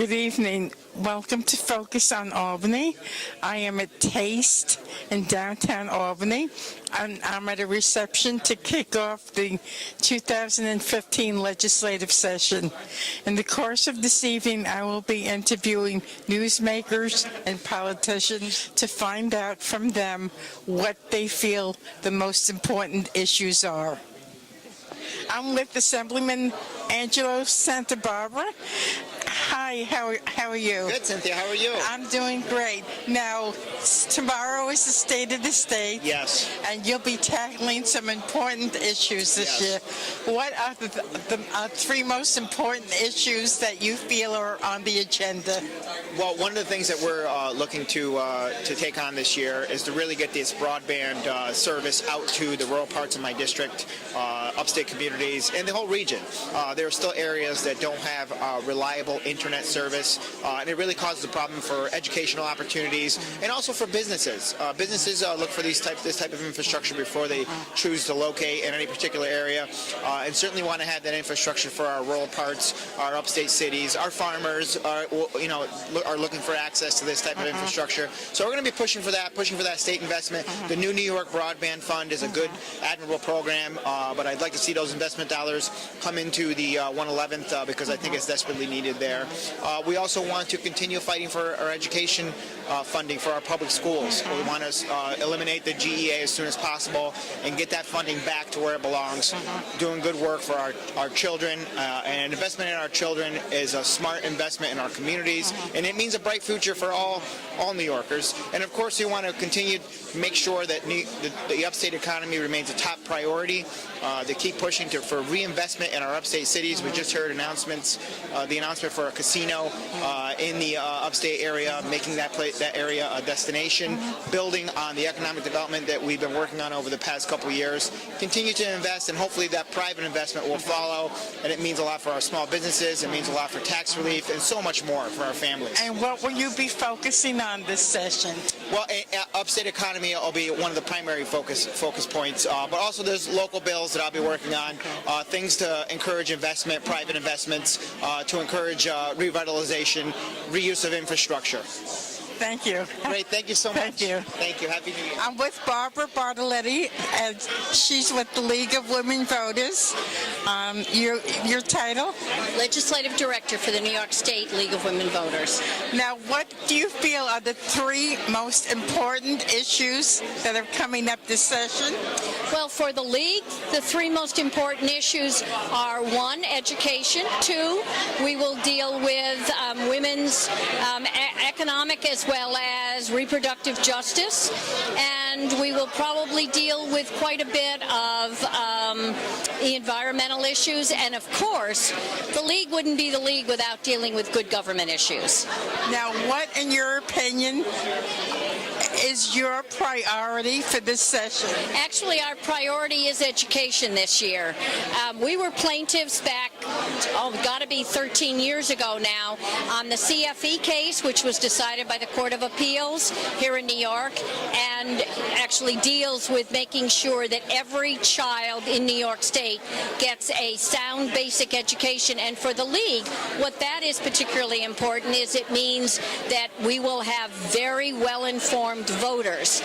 Good evening. Welcome to Focus on Albany. I am at Taste in downtown Albany. I'm at a reception to kick off the 2015 legislative session. In the course of this evening, I will be interviewing newsmakers and politicians to find out from them what they feel the most important issues are. I'm with Assemblyman Angelo Santa Barbara. Hi, how are you? Good, Cynthia. How are you? I'm doing great. Now, tomorrow is the State of the State. Yes. And you'll be tackling some important issues this year. What are the three most important issues that you feel are on the agenda? Well, one of the things that we're looking to take on this year is to really get this broadband service out to the rural parts of my district, upstate communities, and the whole region. There are still areas that don't have reliable internet service, and it really causes a problem for educational opportunities and also for businesses. Businesses look for this type of infrastructure before they choose to locate in any particular area, and certainly want to have that infrastructure for our rural parts, our upstate cities. Our farmers are looking for access to this type of infrastructure. So we're going to be pushing for that state investment. The new New York Broadband Fund is a good, admirable program, but I'd like to see those investment dollars come into the 111th because I think it's desperately needed there. We also want to continue fighting for our education funding for our public schools. We want to eliminate the GEA as soon as possible and get that funding back to where it belongs. Doing good work for our children, and investment in our children is a smart investment in our communities, and it means a bright future for all New Yorkers. And of course, we want to continue to make sure that the upstate economy remains a top priority. To keep pushing for reinvestment in our upstate cities. We just heard the announcement for a casino in the upstate area, making that area a destination, building on the economic development that we've been working on over the past couple of years. Continue to invest, and hopefully that private investment will follow, and it means a lot for our small businesses, it means a lot for tax relief, and so much more for our families. And what will you be focusing on this session? Well, upstate economy will be one of the primary focus points, but also there's local bills that I'll be working on, things to encourage investment, private investments, to encourage revitalization, reuse of infrastructure. Thank you. Great. Thank you so much. Thank you. Thank you. Happy New Year. I'm with Barbara Bartoletti, and she's with the League of Women Voters. Your title? Legislative Director for the New York State League of Women Voters. Now, what do you feel are the three most important issues that are coming up this session? Well, for the League, the three most important issues are: one, education; two, we will deal with women's economic as well as reproductive justice, and we will probably deal with quite a bit of the environmental issues, and of course, the League wouldn't be the League without dealing with good government issues. Now, what, in your opinion, is your priority for this session? Actually, our priority is education this year. We were plaintiffs back, got to be 13 years ago now, on the CFE case, which was decided by the Court of Appeals here in New York, and actually deals with making sure that every child in New York State gets a sound basic education. And for the League, what that is particularly important is it means that we will have very well-informed voters.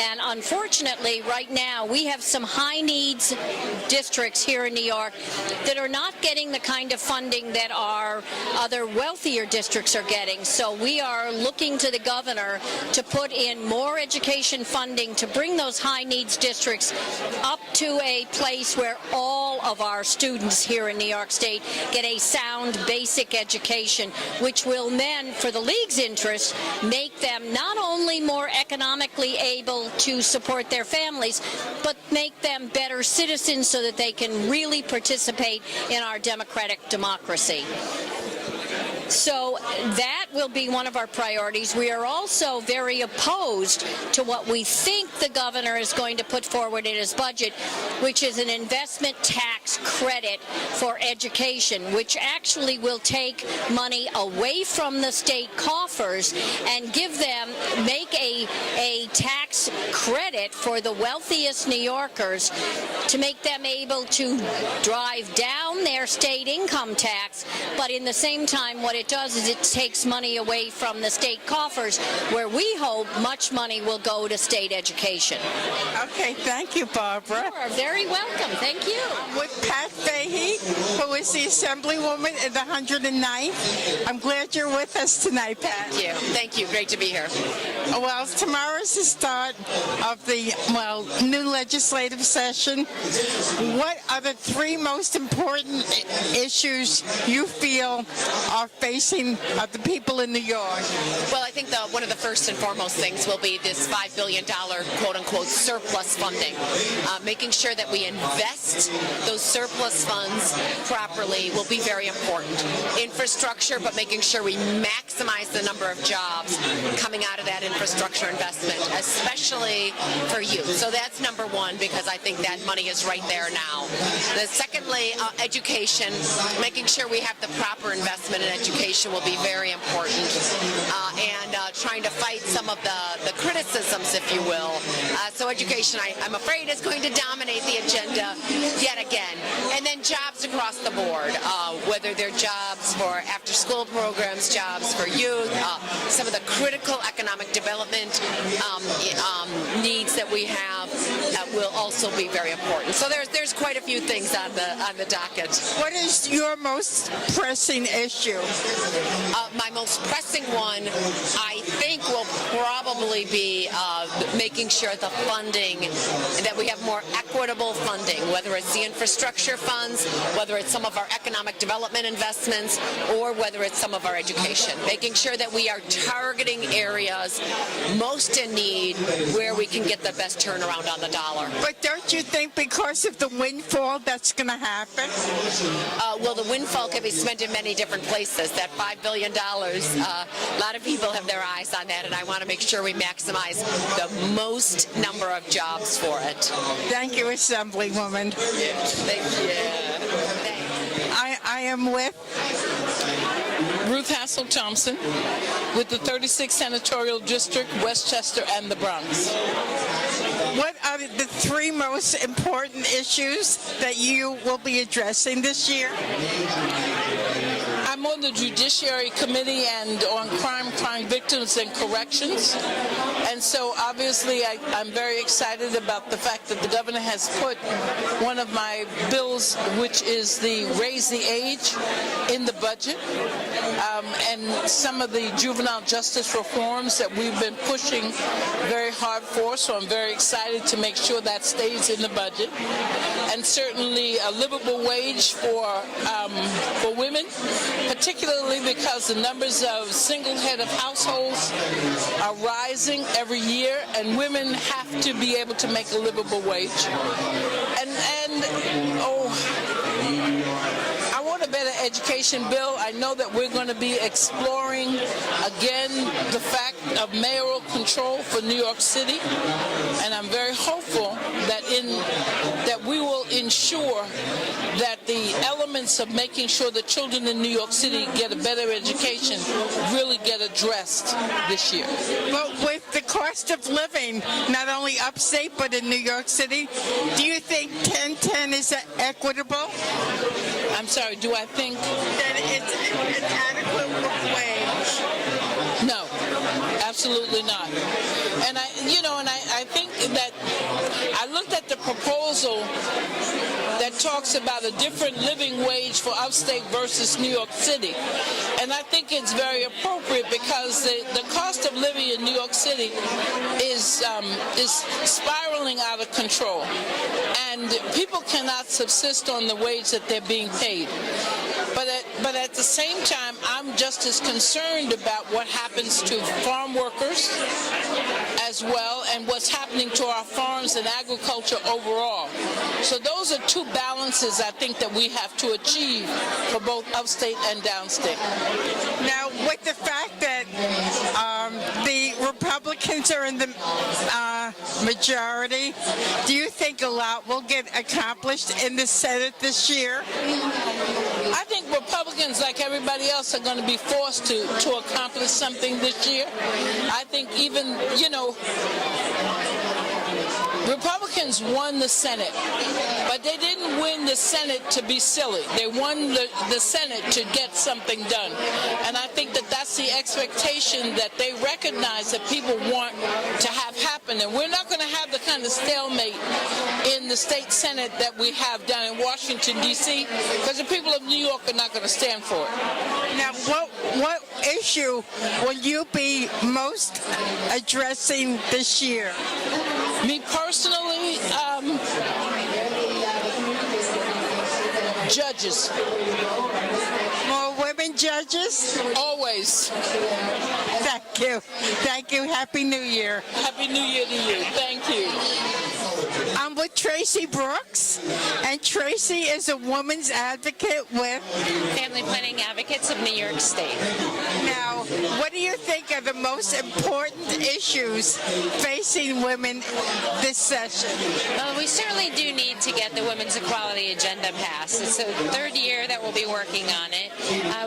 And unfortunately, right now, we have some high-needs districts here in New York that are not getting the kind of funding that our other wealthier districts are getting. So we are looking to the governor to put in more education funding to bring those high-needs districts up to a place where all of our students here in New York State get a sound basic education, which will then, for the League's interest, make them not only more economically able to support their families, but make them better citizens so that they can really participate in our democratic democracy. So that will be one of our priorities. We are also very opposed to what we think the governor is going to put forward in his budget, which is an investment tax credit for education, which actually will take money away from the state coffers and make a tax credit for the wealthiest New Yorkers to make them able to drive down their state income tax. But in the same time, what it does is it takes money away from the state coffers, where we hope much money will go to state education. Okay, thank you, Barbara. You are very welcome. Thank you. I'm with Pat Fahey, who is the Assemblywoman in the 109th. I'm glad you're with us tonight, Pat. Thank you. Thank you. Great to be here. Well, tomorrow's the start of the, new legislative session. What are the three most important issues you feel are facing the people in New York? Well, I think one of the first and foremost things will be this $5 billion quote-unquote surplus funding. Making sure that we invest those surplus funds properly will be very important. Infrastructure, but making sure we maximize the number of jobs coming out of that infrastructure investment, especially for youth. So that's number one, because I think that money is right there now. Secondly, education, making sure we have the proper investment in education will be very important, and trying to fight some of the criticisms, if you will. So education, I'm afraid, is going to dominate the agenda yet again. And then jobs across the board, whether they're jobs for after-school programs, jobs for youth, some of the critical economic development needs that we have will also be very important. So there's quite a few things on the docket. What is your most pressing issue? My most pressing one, I think, will probably be making sure the funding, that we have more equitable funding, whether it's the infrastructure funds, whether it's some of our economic development investments, or whether it's some of our education. Making sure that we are targeting areas most in need where we can get the best turnaround on the dollar. But don't you think because of the windfall that's going to happen? Well, the windfall can be spent in many different places. That $5 billion, a lot of people have their eyes on that, and I want to make sure we maximize the most number of jobs for it. Thank you, Assemblywoman. Thank you. I am with Ruth Thompson with the 36th Senatorial District, Westchester, and the Bronx. What are the three most important issues that you will be addressing this year? I'm on the Judiciary Committee and on crime victims, and corrections. And so obviously I'm very excited about the fact that the governor has put one of my bills, which is the raise the age, in the budget. And some of the juvenile justice reforms that we've been pushing very hard for, so I'm very excited to make sure that stays in the budget. And certainly a livable wage for women, particularly because the numbers of single-head of households are rising every year, and women have to be able to make a livable wage. I want a better education bill. I know that we're going to be exploring again the fact of mayoral control for New York City, and I'm very hopeful that we will ensure that the elements of making sure the children in New York City get a better education really get addressed this year. But with the cost of living, not only upstate but in New York City, do you think 1010 is equitable? I'm sorry, do I think that it's an adequate wage? No, absolutely not. And I think that I looked at the proposal that talks about a different living wage for upstate versus New York City. And I think it's very appropriate because the cost of living in New York City is spiraling out of control. And people cannot subsist on the wage that they're being paid. But at the same time, I'm just as concerned about what happens to farm workers as well, and what's happening to our farms and agriculture overall. So those are two balances I think that we have to achieve for both upstate and downstate. Now, with the fact that the Republicans are in the majority, do you think a lot will get accomplished in the Senate this year? I think Republicans, like everybody else, are going to be forced to accomplish something this year. I think even, Republicans won the Senate, but they didn't win the Senate to be silly. They won the Senate to get something done. And I think that that's the expectation that they recognize that people want to have happen. And we're not going to have the kind of stalemate in the state Senate that we have down in Washington, D.C., because the people of New York are not going to stand for it. Now, what issue will you be most addressing this year? Me personally, judges. More women judges? Always. Thank you. Thank you. Happy New Year. Happy New Year to you. Thank you. I'm with Tracy Brooks, and Tracy is a woman's advocate with Family Planning Advocates of New York State. Now, what do you think are the most important issues facing women this session? Well, we certainly do need to get the Women's Equality Agenda passed. It's the third year that we'll be working on it.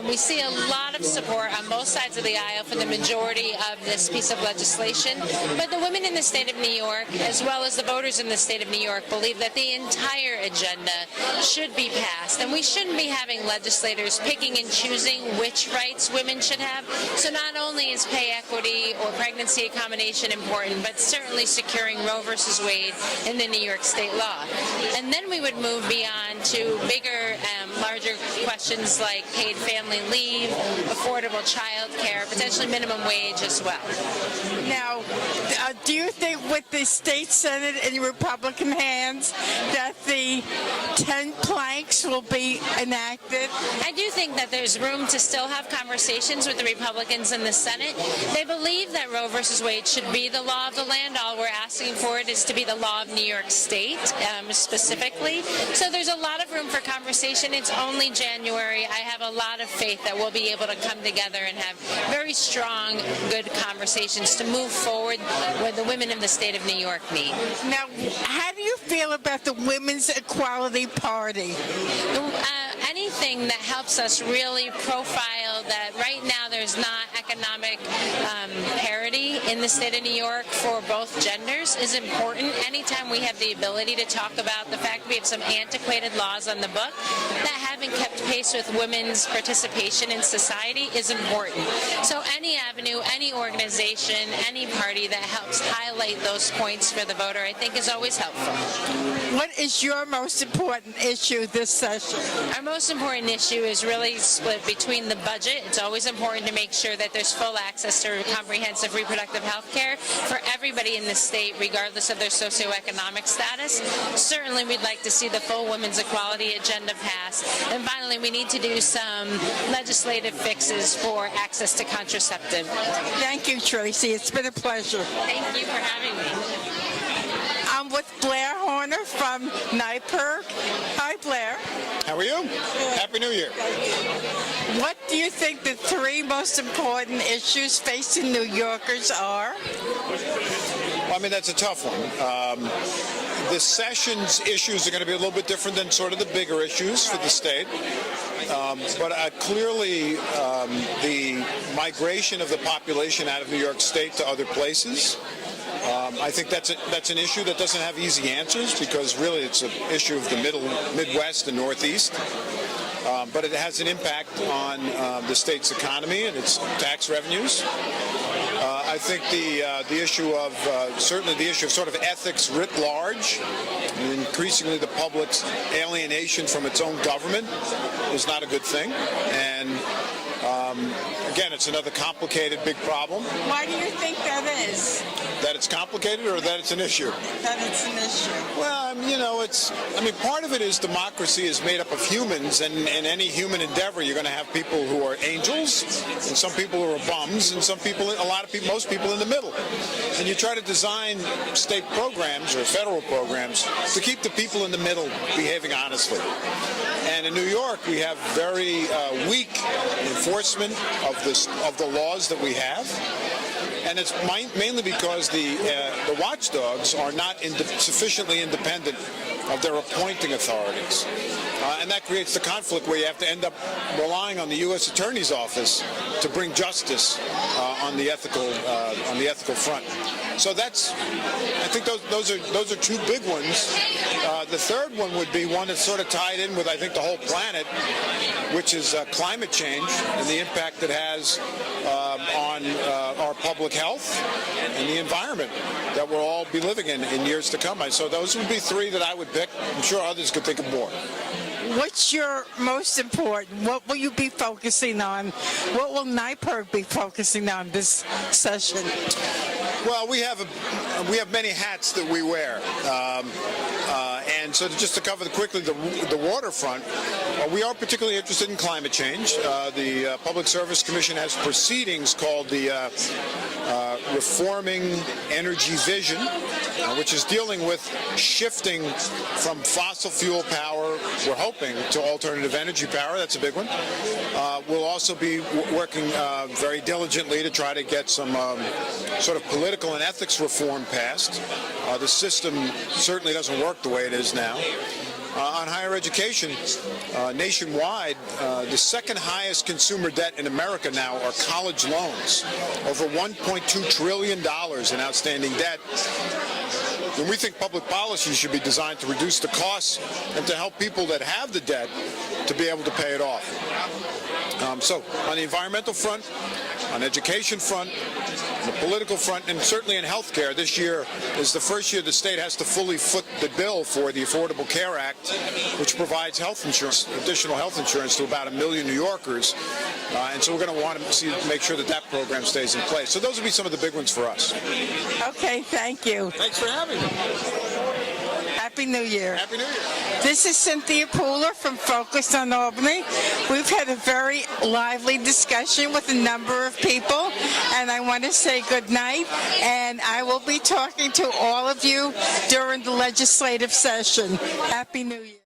We see a lot of support on both sides of the aisle for the majority of this piece of legislation, but the women in the state of New York, as well as the voters in the state of New York, believe that the entire agenda should be passed, and we shouldn't be having legislators picking and choosing which rights women should have. So not only is pay equity or pregnancy accommodation important, but certainly securing Roe versus Wade in the New York state law. And then we would move beyond to bigger, larger questions like paid family leave, affordable child care, potentially minimum wage as well. Now, do you think with the state Senate in Republican hands that the 10 planks will be enacted? I do think that there's room to still have conversations with the Republicans in the Senate. They believe that Roe versus Wade should be the law of the land. All we're asking for it is to be the law of New York State specifically. So there's a lot of room for conversation. It's only January. I have a lot of faith that we'll be able to come together and have very strong, good conversations to move forward where the women of the state of New York need. Now, how do you feel about the Women's Equality Party? Anything that helps us really profile that right now there's not economic parity in the state of New York for both genders is important. Anytime we have the ability to talk about the fact we have some antiquated laws on the book that haven't kept pace with women's participation in society is important. So any avenue, any organization, any party that helps highlight those points for the voter, I think is always helpful. What is your most important issue this session? Our most important issue is really split between the budget. It's always important to make sure that there's full access to comprehensive reproductive health care for everybody in the state, regardless of their socioeconomic status. Certainly, we'd like to see the full Women's Equality Agenda passed. And finally, we need to do some legislative fixes for access to contraceptive. Thank you, Tracy. It's been a pleasure. Thank you for having me. I'm with Blair Horn from NYPIRG. Hi, Blair. How are you? Happy New Year. What do you think the three most important issues facing New Yorkers are? Well, I mean, that's a tough one. The session's issues are going to be a little bit different than sort of the bigger issues for the state. But clearly, the migration of the population out of New York State to other places, I think that's an issue that doesn't have easy answers because really it's an issue of the Midwest and Northeast. But it has an impact on the state's economy and its tax revenues. I think the issue of certainly the issue of sort of ethics writ large, and increasingly the public's alienation from its own government is not a good thing. And again, it's another complicated, big problem. Why do you think that is? That it's complicated or that it's an issue? That it's an issue. Well, part of it is democracy is made up of humans, and in any human endeavor, you're going to have people who are angels, and some people who are bums, and most people in the middle. And you try to design state programs or federal programs to keep the people in the middle behaving honestly. And in New York, we have very weak enforcement of of the laws that we have. And it's mainly because the watchdogs are not sufficiently independent of their appointing authorities. And that creates the conflict where you have to end up relying on the U.S. Attorney's Office to bring justice on the ethical front. So I think those are two big ones. The third one would be one that's sort of tied in with, I think, the whole planet, which is climate change and the impact it has on our public health and the environment that we'll all be living in years to come. So those would be three that I would pick. I'm sure others could think of more. What's your most important? What will you be focusing on? What will NYPIRG be focusing on this session? Well, we have many hats that we wear, and so just to cover quickly the waterfront, we are particularly interested in climate change. The Public Service Commission has proceedings called the Reforming Energy Vision, which is dealing with shifting from fossil fuel power, we're hoping, to alternative energy power. That's a big one. We'll also be working very diligently to try to get some sort of political and ethics reform passed. The system certainly doesn't work the way it is now. On higher education, nationwide, the second highest consumer debt in America now are college loans. Over $1.2 trillion in outstanding debt. And we think public policy should be designed to reduce the costs and to help people that have the debt to be able to pay it off. So on the environmental front, on education front, on the political front, and certainly in healthcare, this year is the first year the state has to fully foot the bill for the Affordable Care Act, which provides health insurance, additional health insurance to about 1 million New Yorkers. And so we're going to want to make sure that program stays in place. So those would be some of the big ones for us. Okay, thank you. Thanks for having me. Happy New Year. Happy New Year. This is Cynthia Pooler from Focus on Albany. We've had a very lively discussion with a number of people, and I want to say good night, and I will be talking to all of you during the legislative session. Happy New Year.